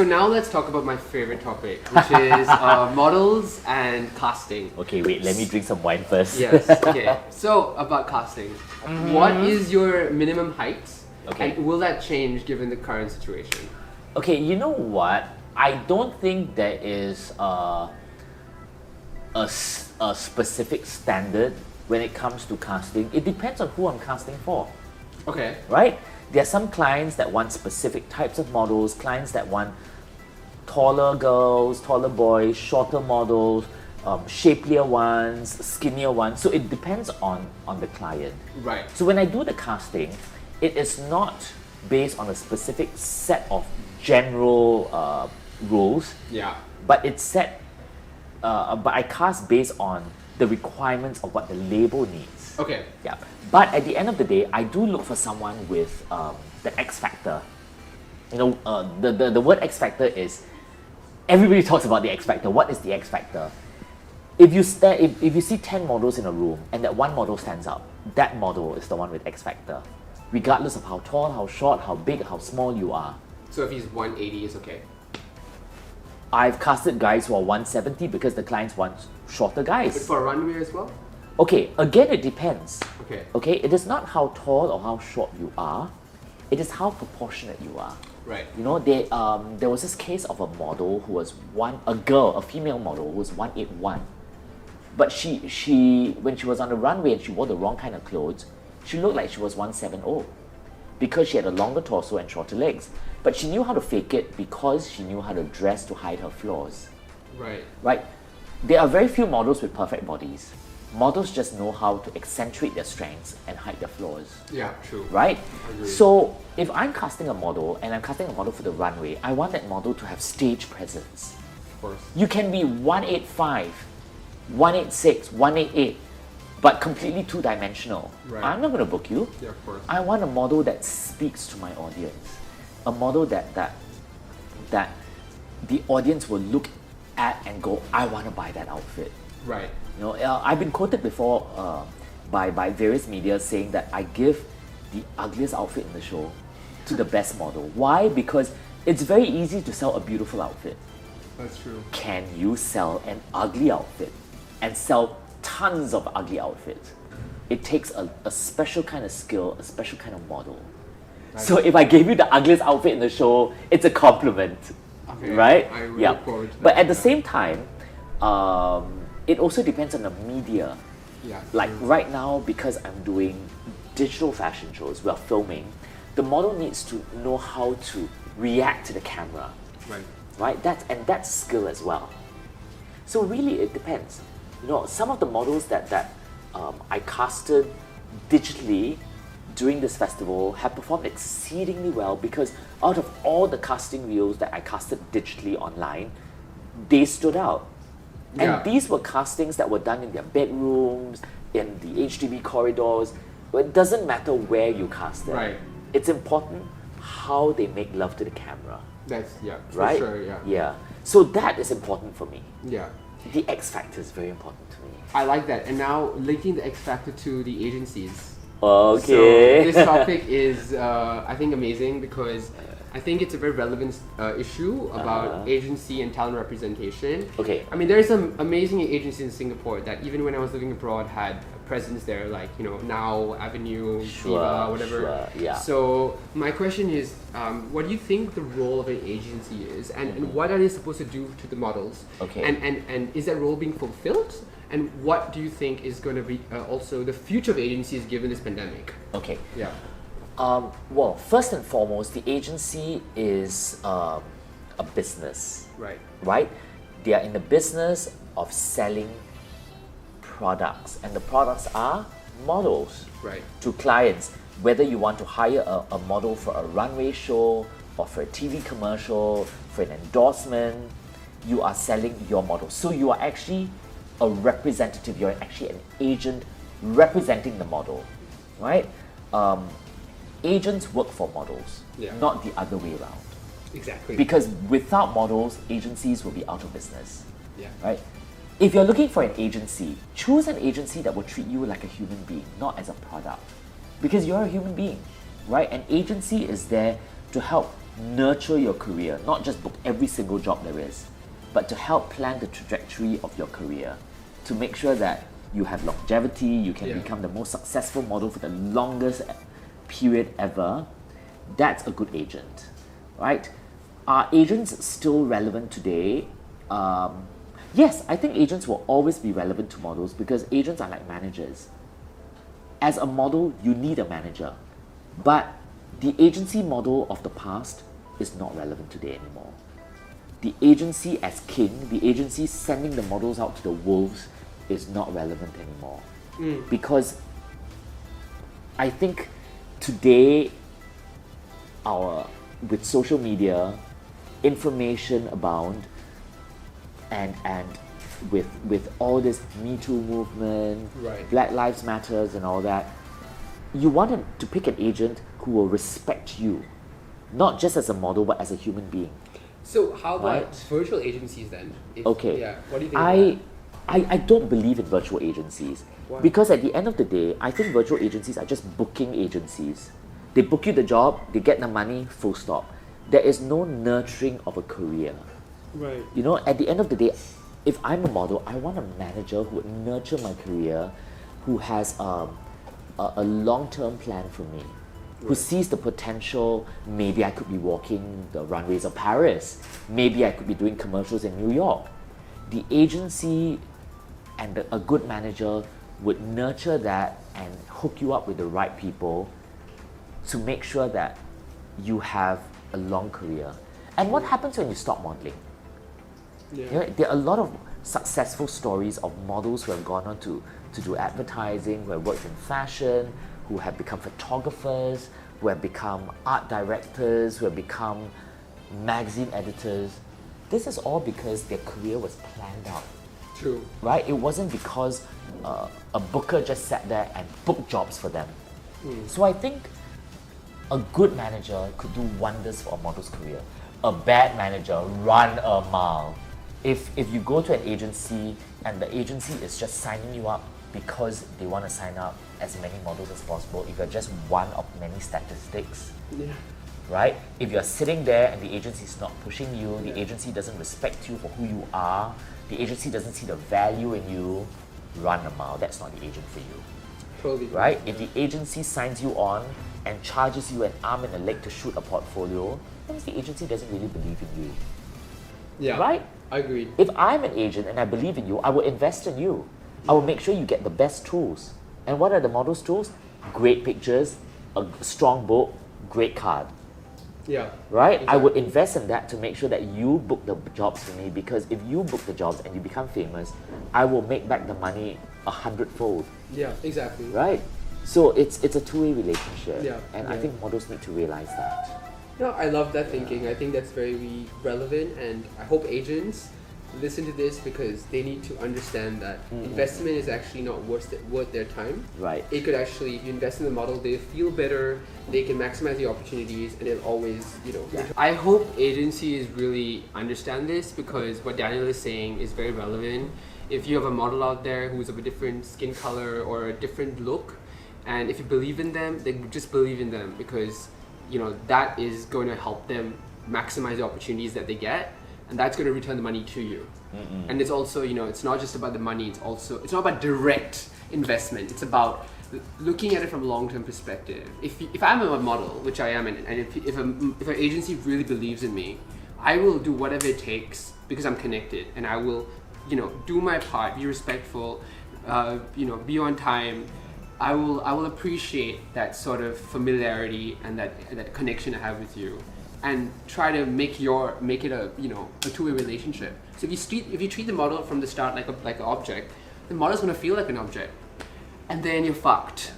So now let's talk about my favorite topic, which is models and casting. Okay, wait, let me drink some wine first. Yes, okay. So, about casting. What is your minimum height? Okay. And will that change given the current situation? Okay, you know what? I don't think there is a specific standard when it comes to casting. It depends on who I'm casting for. Okay. Right? There are some clients that want specific types of models, clients that want taller girls, taller boys, shorter models, shapelier ones, skinnier ones. So it depends on the client. Right. So when I do the casting, it is not based on a specific set of general rules, Yeah. but it's set, but I cast based on the requirements of what the label needs. Okay. Yeah. But at the end of the day, I do look for someone with the X factor. You know, the word X factor is, everybody talks about the X factor. What is the X factor? If you see 10 models in a room and that one model stands out, that model is the one with X factor, regardless of how tall, how short, how big, how small you are. So if he's 180, it's okay. I've casted guys who are 170 because the clients want shorter But guys. for a runway as well? Okay, again, it depends. Okay. Okay, it is not how tall or how short you are, it is how proportionate you are. Right. You know, there was this case of a model who was a female model who was 181. But she when she was on the runway and she wore the wrong kind of clothes, she looked like she was 170 because she had a longer torso and shorter legs. But she knew how to fake it because she knew how to dress to hide her flaws. Right. Right? There are very few models with perfect bodies. Models just know how to accentuate their strengths and hide their flaws. Yeah, true. Right? Agreed. So if I'm casting a model and I'm casting a model for the runway, I want that model to have stage presence. Of course. You can be 185, 186, 188, but completely two-dimensional. Right. I'm not going to book you. Yeah, of course. I want a model that speaks to my audience. A model that the audience will look at and go, I want to buy that outfit. Right. You know, I've been quoted before by various media saying that I give the ugliest outfit in the show to the best model. Why? Because it's very easy to sell a beautiful outfit. That's true. Can you sell an ugly outfit and sell tons of ugly outfits? It takes a special kind of skill, a special kind of model. So if I gave you the ugliest outfit in the show, it's a compliment, Okay. right? I will Yeah. look forward to that. But at the Yeah. same time, it also depends on the media. Yeah. Like true. right now, because I'm doing digital fashion shows, we're filming, the model needs to know how to react to the camera, Right. right? That's skill as well. So really, it depends. You know, some of the models that I casted digitally during this festival have performed exceedingly well because out of all the casting reels that I casted digitally online, they stood out. Yeah. And these were castings that were done in their bedrooms, in the HDB corridors. It doesn't matter where you cast them. Right. It's important how they make love to the camera, That's, yeah, for right? sure, yeah. Yeah. So that is important for me. Yeah. The X factor is very important to me. I like that. And now linking the X Factor to the agencies. Okay. So this topic is, I think, amazing because I think it's a very relevant issue about agency and talent representation. Okay. I mean, there's some amazing agencies in Singapore that even when I was living abroad had a presence there, like, you know, Now, Avenue, Viva, whatever. Sure, yeah. So my question is, what do you think the role of an agency is, and what are they supposed to do to the models? Okay. And is that role being fulfilled? And what do you think is going to be also the future of agencies given this pandemic? Okay. Yeah. Well, first and foremost, the agency is a business, Right. right? They are in the business of selling products, and the products are models Right. to clients. Whether you want to hire a model for a runway show or for a TV commercial, for an endorsement, you are selling your model. So you are actually a representative, you're actually an agent representing the model, right? Agents work for models, Yeah. not the other way around. Exactly. Because without models, agencies will be out of business, Yeah. right? If you're looking for an agency, choose an agency that will treat you like a human being, not as a product. Because you're a human being, right? An agency is there to help nurture your career, not just book every single job there is, but to help plan the trajectory of your career, to make sure that you have longevity, you can become the most successful model for the longest period ever. That's a good agent, right? Are agents still relevant today? Yes, I think agents will always be relevant to models because agents are like managers. As a model, you need a manager, but the agency model of the past is not relevant today anymore. The agency as king, the agency sending the models out to the wolves is not relevant anymore. Because I think today, with social media, information abound, and with all this Me Too movement, Black Lives Matters and all that, you want to pick an agent who will respect you, not just as a model but as a human being. So how about virtual agencies then? Okay. Yeah. What do you think? I don't believe in virtual agencies. Why? Because at the end of the day, I think virtual agencies are just booking agencies. They book you the job, they get the money, full stop. There is no nurturing of a career. Right. You know, at the end of the day, if I'm a model, I want a manager who would nurture my career, who has a long-term plan for me, who sees the potential. Maybe I could be walking the runways of Paris. Maybe I could be doing commercials in New York. The agency and a good manager would nurture that and hook you up with the right people to make sure that you have a long career. And what happens when you stop modeling? You know, there are a lot of successful stories of models who have gone on to do advertising, who have worked in fashion, who have become photographers, who have become art directors, who have become magazine editors. This is all because their career was planned out. True. Right? It wasn't because a booker just sat there and booked jobs for them. So I think a good manager could do wonders for a model's career. A bad manager, run a mile. If you go to an agency and the agency is just signing you up because they want to sign up as many models as possible, if you're just one of many statistics, right? If you're sitting there and the agency is not pushing you, the agency doesn't respect you for who you are, the agency doesn't see the value in you, run a mile. That's not the agent for you. Totally. Right? If the agency signs you on and charges you an arm and a leg to shoot a portfolio, that means the agency doesn't really believe in you. Yeah. Right? I agree. If I'm an agent and I believe in you, I will invest in you. I will make sure you get the best tools. And what are the model's tools? Great pictures, a strong book, great card. Yeah. Right? Exactly. I would invest in that to make sure that you book the jobs for me, because if you book the jobs and you become famous, I will make back the money 100-fold. Yeah, exactly. Right? So it's a two-way relationship. Yeah. And I think models need to realize that. No, I love that thinking. I think that's very relevant, and I hope agents listen to this because they need to understand that investment is actually not worth their time. Right. It could actually, if you invest in the model, they feel better, they can maximize the opportunities, and it'll always, I hope agencies really understand this, because what Daniel is saying is very relevant. If you have a model out there who's of a different skin color or a different look, and if you believe in them, then just believe in them, because that is going to help them maximize the opportunities that they get, and that's going to return the money to you. And it's also, it's not just about the money, it's not about direct investment, it's about looking at it from a long-term perspective. If I'm a model, which I am, and if an agency really believes in me, I will do whatever it takes because I'm connected, and I will, do my part, be respectful, be on time. I will appreciate that sort of familiarity and that connection I have with you, and try to make it a two-way relationship. So if you treat the model from the start like an object, the model's gonna feel like an object, and then you're fucked.